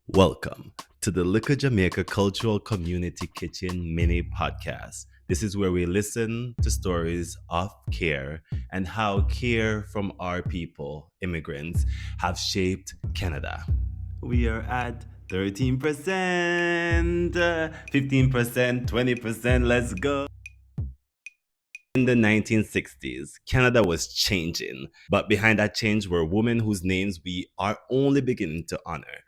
Welcome to the Likkle Jamaica Cultural Community Kitchen mini podcast. This is where we listen to stories of care and how care from our people, immigrants, have shaped Canada. We are at 13%, 15%, 20%. Let's go. In the 1960s, Canada was changing, but behind that change were women whose names we are only beginning to honor.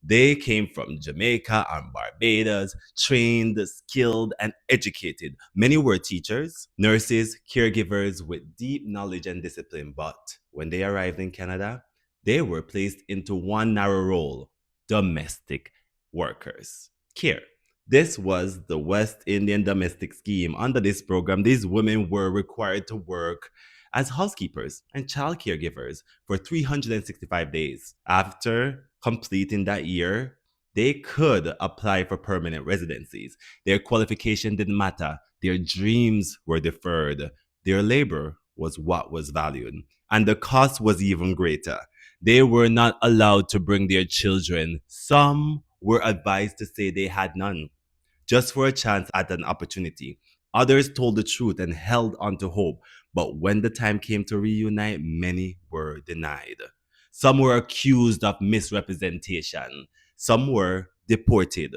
They came from Jamaica and Barbados, trained, skilled, and educated. Many were teachers, nurses, caregivers with deep knowledge and discipline, but when they arrived in Canada, they were placed into one narrow role: domestic workers. Care. This was the West Indian domestic scheme. Under this program, these women were required to work as housekeepers and child caregivers for 365 days. After completing that year, they could apply for permanent residencies. Their qualification didn't matter. Their dreams were deferred. Their labor was what was valued. And the cost was even greater. They were not allowed to bring their children. Some were advised to say they had none, just for a chance at an opportunity. Others told the truth and held on to hope, but when the time came to reunite, many were denied. Some were accused of misrepresentation, some were deported.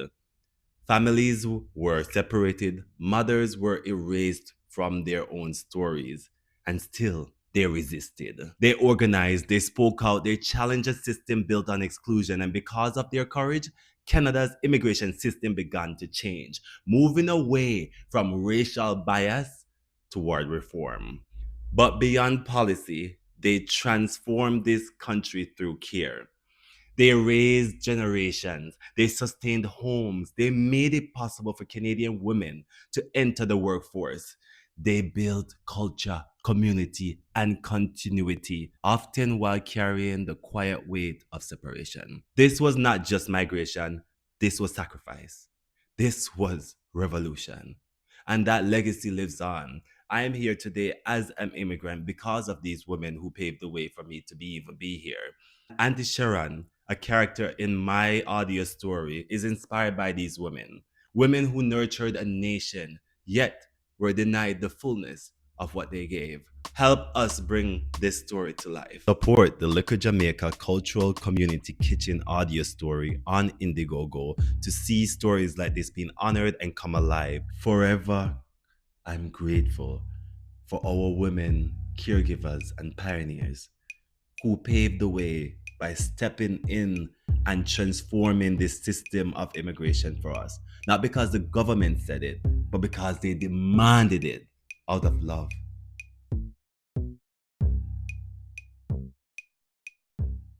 Families were separated, mothers were erased from their own stories, and still they resisted. They organized, they spoke out, they challenged a system built on exclusion, and because of their courage, Canada's immigration system began to change, moving away from racial bias toward reform. But beyond policy, they transformed this country through care. They raised generations. They sustained homes. They made it possible for Canadian women to enter the workforce. They built culture, community, and continuity, often while carrying the quiet weight of separation. This was not just migration, this was sacrifice. This was revolution. And that legacy lives on. I am here today as an immigrant because of these women who paved the way for me to even be here. Aunty Sharon, a character in my audio story, is inspired by these women. Women who nurtured a nation, yet were denied the fullness of what they gave. Help us bring this story to life. Support the Likkle Jamaica Cultural Community Kitchen audio story on Indiegogo to see stories like this being honored and come alive. Forever, I'm grateful for our women, caregivers, and pioneers who paved the way by stepping in and transforming this system of immigration for us. Not because the government said it, but because they demanded it out of love.